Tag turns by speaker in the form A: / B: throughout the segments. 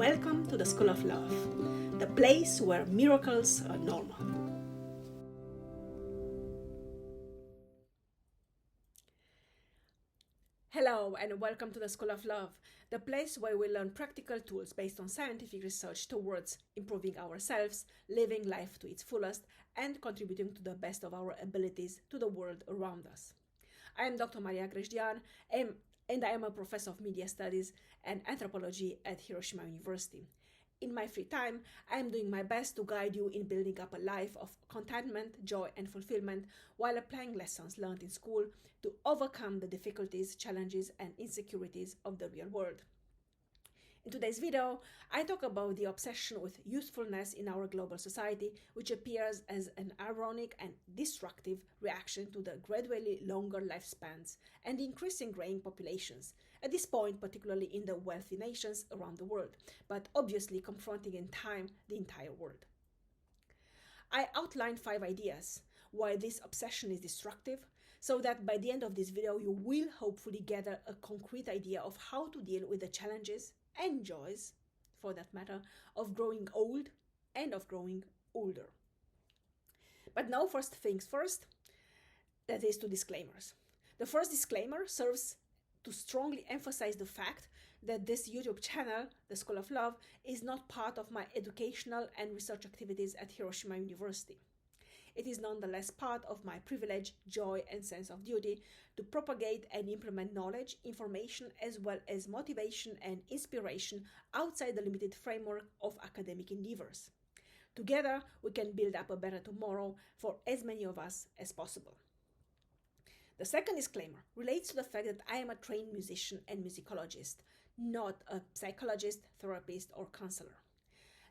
A: Welcome to the School of Love, the place where miracles are normal. Hello and welcome to the School of Love, the place where we learn practical tools based on scientific research towards improving ourselves, living life to its fullest, and contributing to the best of our abilities to the world around us. I am Dr. Grajdian, and I am a professor of media studies and anthropology at Hiroshima University. In my free time, I am doing my best to guide you in building up a life of contentment, joy, and fulfillment while applying lessons learned in school to overcome the difficulties, challenges, and insecurities of the real world. In today's video, I talk about the obsession with youthfulness in our global society, which appears as an ironic and destructive reaction to the gradually longer lifespans and the increasing graying populations, at this point particularly in the wealthy nations around the world, but obviously confronting in time the entire world. I outlined 5 ideas why this obsession is destructive, so that by the end of this video you will hopefully gather a concrete idea of how to deal with the challenges and joys, for that matter, of growing old and of growing older. But now, first things first, that is 2 disclaimers. The first disclaimer serves to strongly emphasize the fact that this YouTube channel, The School of Love, is not part of my educational and research activities at Hiroshima University. It is nonetheless part of my privilege, joy, and sense of duty to propagate and implement knowledge, information, as well as motivation and inspiration outside the limited framework of academic endeavors. Together, we can build up a better tomorrow for as many of us as possible. The second disclaimer relates to the fact that I am a trained musician and musicologist, not a psychologist, therapist, or counselor.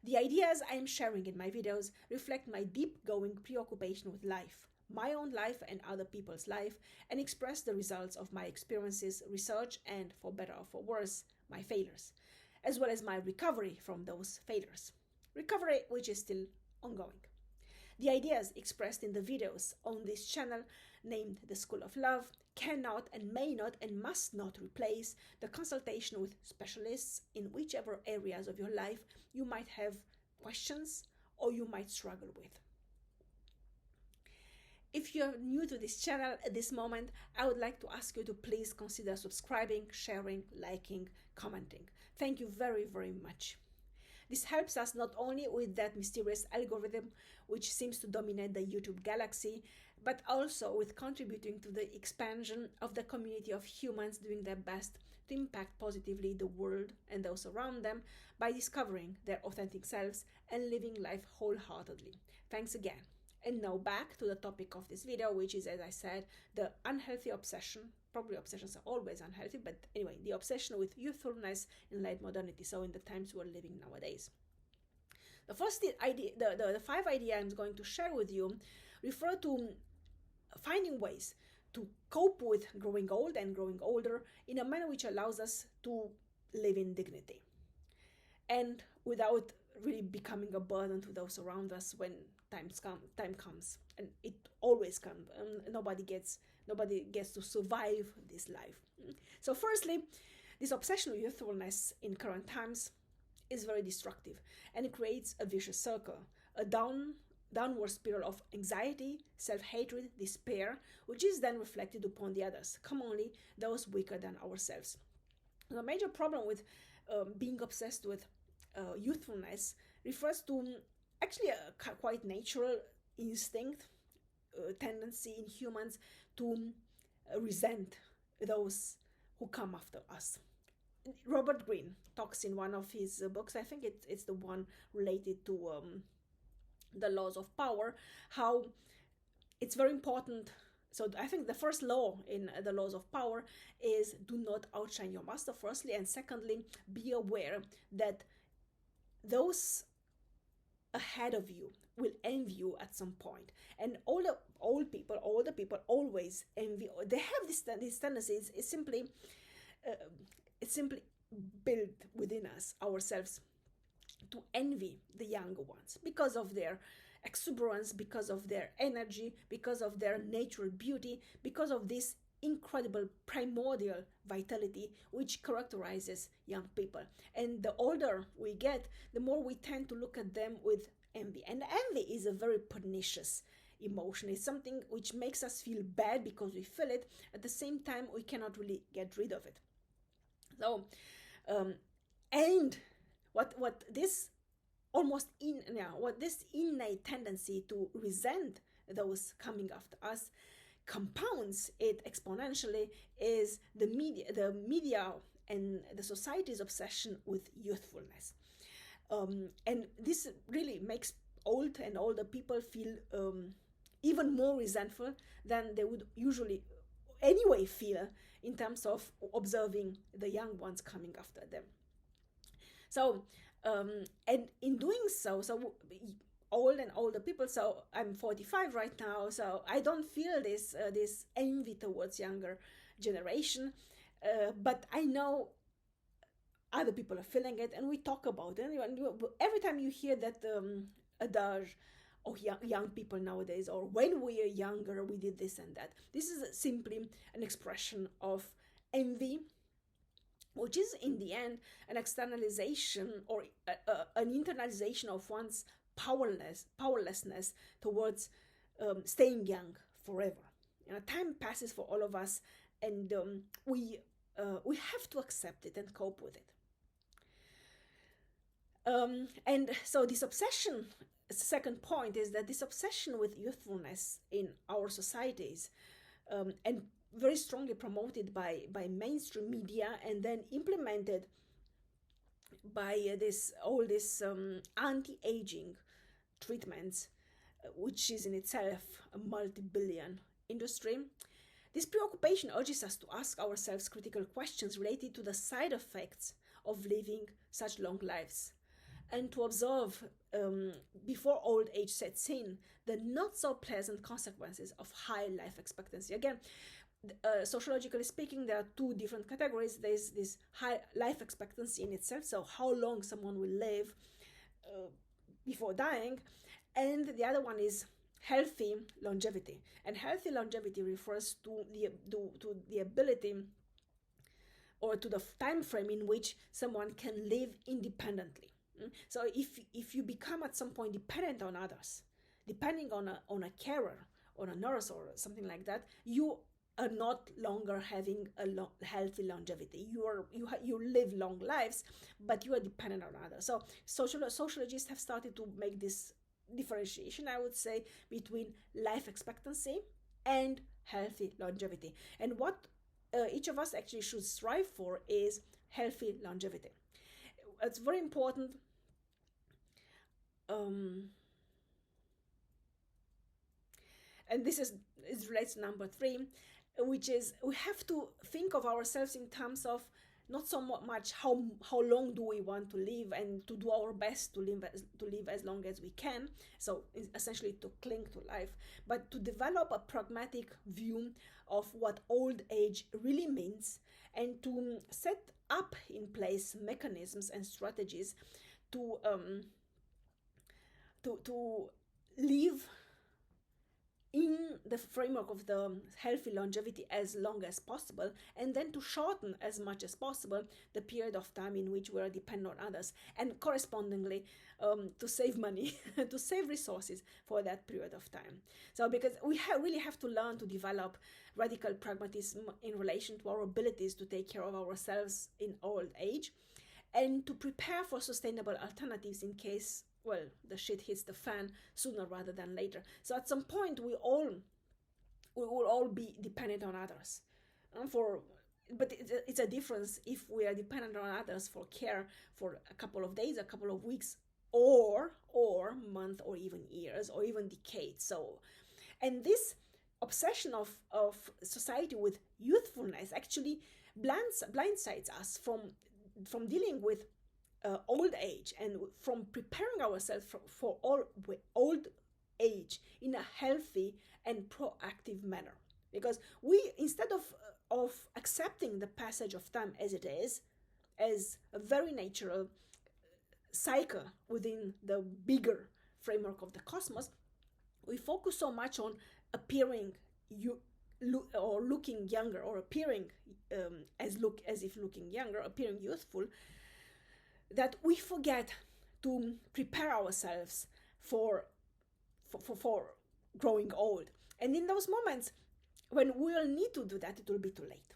A: The ideas I am sharing in my videos reflect my deep-going preoccupation with life, my own life and other people's life, and express the results of my experiences, research, and, for better or for worse, my failures, as well as my recovery from those failures. Recovery which is still ongoing. The ideas expressed in the videos on this channel, named The School of Love, cannot and may not and must not replace the consultation with specialists in whichever areas of your life you might have questions or you might struggle with. If you're new to this channel at this moment, I would like to ask you to please consider subscribing, sharing, liking, commenting. Thank you very, very much. This helps us not only with that mysterious algorithm which seems to dominate the YouTube galaxy, but also with contributing to the expansion of the community of humans doing their best to impact positively the world and those around them by discovering their authentic selves and living life wholeheartedly. Thanks again. And now back to the topic of this video, which is, as I said, the unhealthy obsession. Probably obsessions are always unhealthy, but anyway, the obsession with youthfulness in late modernity, so in the times we're living nowadays. The first idea, the 5 ideas I'm going to share with you refer to finding ways to cope with growing old and growing older in a manner which allows us to live in dignity and without really becoming a burden to those around us when time comes, and it always comes. Nobody gets to survive this life. So firstly, this obsession with youthfulness in current times is very destructive, and it creates a vicious circle, a downward spiral of anxiety, self-hatred, despair, which is then reflected upon the others, commonly those weaker than ourselves. The major problem with being obsessed with youthfulness refers to actually a quite natural instinct, tendency in humans to resent those who come after us. Robert Greene talks in one of his books, I think it's the one related to the laws of power, how it's very important. So I think the first law in the laws of power is do not outshine your master, firstly, and secondly, be aware that those ahead of you will envy you at some point. And all the people always envy. They have this tendency. It's simply built within us ourselves to envy the younger ones because of their exuberance, because of their energy, because of their natural beauty, because of this incredible primordial vitality which characterizes young people. And the older we get, the more we tend to look at them with envy. And envy is a very pernicious emotion. It's something which makes us feel bad because we feel it. At the same time, we cannot really get rid of it. So, and what this what this innate tendency to resent those coming after us compounds it exponentially is the media and the society's obsession with youthfulness. And this really makes old and older people feel even more resentful than they would usually anyway feel in terms of observing the young ones coming after them. So, and in doing so, old and older people, so I'm 45 right now, so I don't feel this envy towards younger generation, but I know other people are feeling it, and we talk about it. Every time you hear that adage, oh, young people nowadays, or when we are younger, we did this and that. This is simply an expression of envy, which is in the end an externalization or an internalization of one's powerlessness towards staying young forever. Time passes for all of us, and we have to accept it and cope with it. And so this obsession, second point, is that this obsession with youthfulness in our societies, and very strongly promoted by mainstream media and then implemented by all this anti-aging treatments, which is in itself a multi-billion industry. This preoccupation urges us to ask ourselves critical questions related to the side effects of living such long lives, and to observe, before old age sets in, the not so pleasant consequences of high life expectancy. Again, sociologically speaking, there are two different categories. There's this high life expectancy in itself, so how long someone will live before dying, and the other one is healthy longevity. And healthy longevity refers to the ability or to the time frame in which someone can live independently. So if you become at some point dependent on others, depending on a carer, on a nurse or something like that, you are not longer having a healthy longevity. You live long lives, but you are dependent on others. So sociologists have started to make this differentiation, I would say, between life expectancy and healthy longevity. And what each of us actually should strive for is healthy longevity. It's very important. And this relates to number 3, which is we have to think of ourselves in terms of not so much how long do we want to live, and to do our best to live as long as we can, so essentially to cling to life, but to develop a pragmatic view of what old age really means, and to set up in place mechanisms and strategies to live in the framework of the healthy longevity as long as possible, and then to shorten as much as possible the period of time in which we are dependent on others, and correspondingly to save money, to save resources for that period of time. So because we really have to learn to develop radical pragmatism in relation to our abilities to take care of ourselves in old age, and to prepare for sustainable alternatives in case, well, the shit hits the fan sooner rather than later. So at some point we will all be dependent on others. But it's a difference if we are dependent on others for care for a couple of days, a couple of weeks, or month, or even years, or even decades. So, and this obsession of society with youthfulness actually blindsides us from dealing with old age, and from preparing ourselves for old age in a healthy and proactive manner. Because we, instead of accepting the passage of time as it is, as a very natural cycle within the bigger framework of the cosmos, we focus so much on appearing looking younger, or appearing as if looking younger, appearing youthful, that we forget to prepare ourselves for growing old. And in those moments when we will need to do that, it will be too late.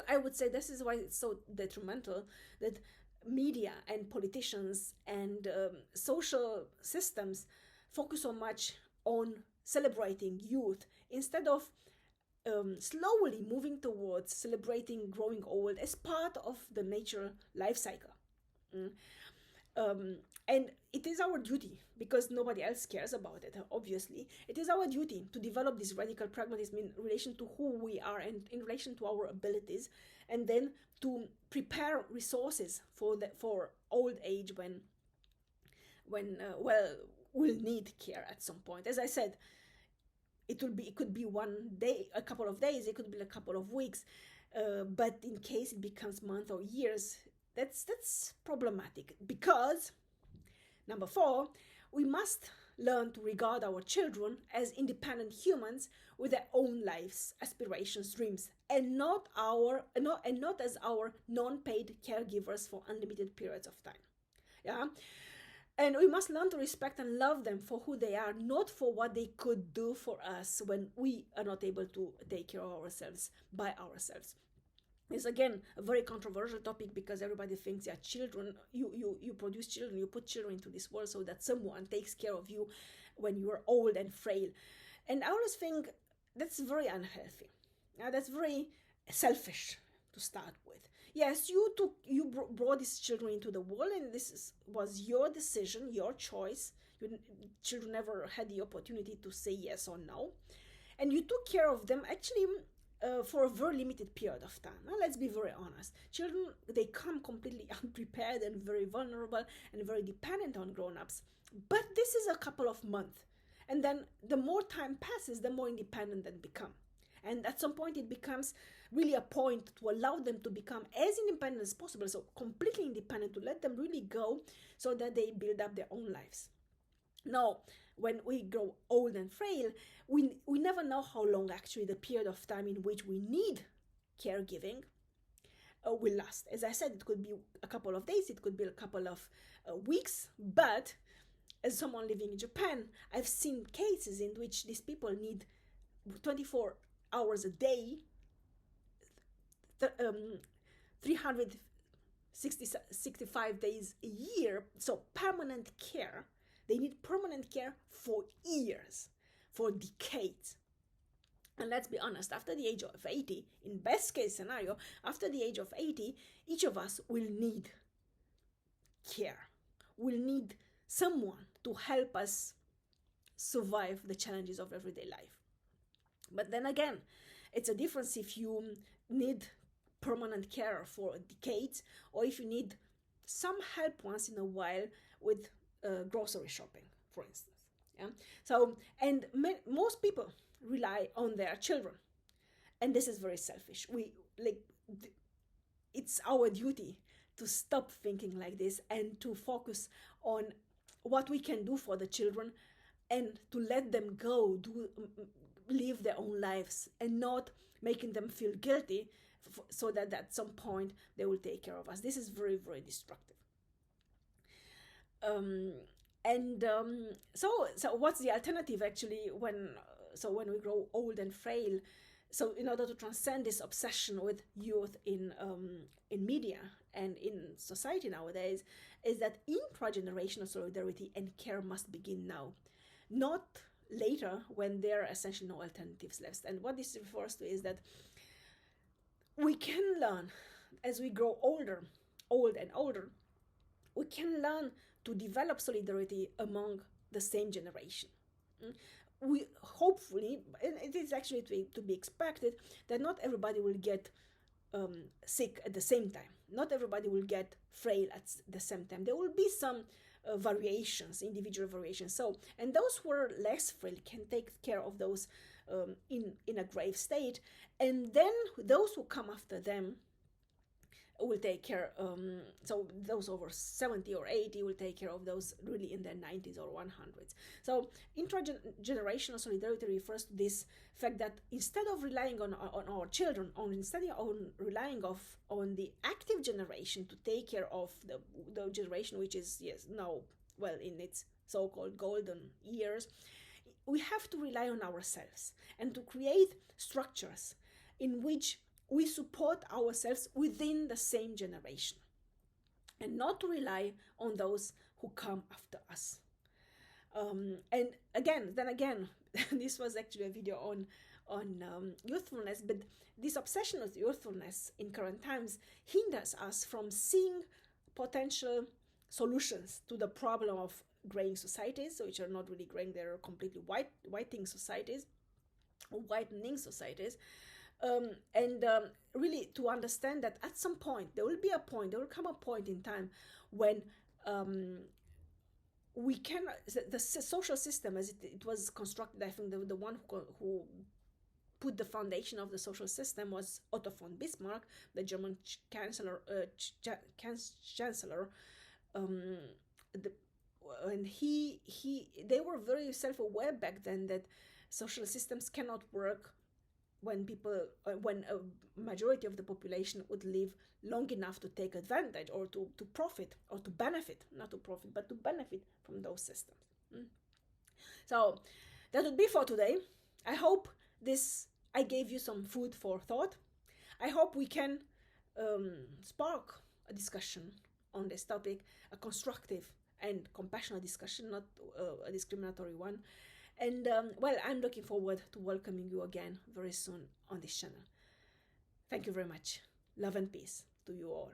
A: I would say this is why it's so detrimental that media and politicians and social systems focus so much on celebrating youth instead of slowly moving towards celebrating growing old as part of the nature life cycle. And it is our duty, because nobody else cares about it, obviously. It is our duty to develop this radical pragmatism in relation to who we are and in relation to our abilities, and then to prepare resources for old age when we'll need care at some point. As I said, it could be one day, a couple of days, it could be a couple of weeks, but in case it becomes months or years, that's problematic. Because number 4, we must learn to regard our children as independent humans with their own lives, aspirations, dreams, and not as our non-paid caregivers for unlimited periods of time. Yeah. And we must learn to respect and love them for who they are, not for what they could do for us when we are not able to take care of ourselves by ourselves. It's again a very controversial topic, because everybody thinks, yeah, children, you produce children, you put children into this world so that someone takes care of you when you are old and frail. And I always think that's very unhealthy. That's very selfish to start with. Yes, you brought these children into the world, and was your decision, your choice. Children never had the opportunity to say yes or no, and you took care of them actually for a very limited period of time. Now, let's be very honest. Children, they come completely unprepared and very vulnerable and very dependent on grown-ups. But this is a couple of months, and then the more time passes, the more independent they become. And at some point, it becomes really a point to allow them to become as independent as possible, so completely independent, to let them really go so that they build up their own lives. Now, when we grow old and frail, we never know how long actually the period of time in which we need caregiving will last. As I said, it could be a couple of days, it could be a couple of weeks, but as someone living in Japan, I've seen cases in which these people need 24 hours a day, 365 days a year, so permanent care. They need permanent care for years, for decades. And let's be honest, after the age of 80, in best case scenario, after the age of 80, each of us will need care, will need someone to help us survive the challenges of everyday life. But then again, it's a difference if you need permanent care for decades, or if you need some help once in a while with grocery shopping, for instance. Yeah. So, and most people rely on their children, and this is very selfish. It's our duty to stop thinking like this and to focus on what we can do for the children, and to let them go, live their own lives, and not making them feel guilty so that at some point they will take care of us. This is very, very destructive. So what's the alternative actually when we grow old and frail? So in order to transcend this obsession with youth in media and in society nowadays, is that intragenerational solidarity and care must begin now, not later when there are essentially no alternatives left. And what this refers to is that we can learn, as we grow old and older, we can learn to develop solidarity among the same generation. We hopefully, and it is actually to be expected, that not everybody will get sick at the same time. Not everybody will get frail at the same time. There will be some variations, individual variations. So, and those who are less frail can take care of those in a grave state, and then those who come after them will take care, so those over 70 or 80 will take care of those really in their 90s or 100s. So intergenerational solidarity refers to this fact that instead of relying on our children, instead of relying on the active generation to take care of the generation which is now well in its so-called golden years, we have to rely on ourselves and to create structures in which we support ourselves within the same generation and not to rely on those who come after us. And again, this was actually a video on youthfulness, but this obsession with youthfulness in current times hinders us from seeing potential solutions to the problem of graying societies, which are not really graying, they're completely whitening societies, or whitening societies. Really to understand that at some point there will come a point in time when we can, the social system as it was constructed, I think the one who put the foundation of the social system was Otto von Bismarck, the German chancellor. And they were very self-aware back then that social systems cannot work when a majority of the population would live long enough to take advantage or to profit or to benefit, not to profit, but to benefit from those systems. So that would be for today. I hope I gave you some food for thought. I hope we can spark a discussion on this topic, a constructive and compassionate discussion, not a discriminatory one. And I'm looking forward to welcoming you again very soon on this channel. Thank you very much. Love and peace to you all.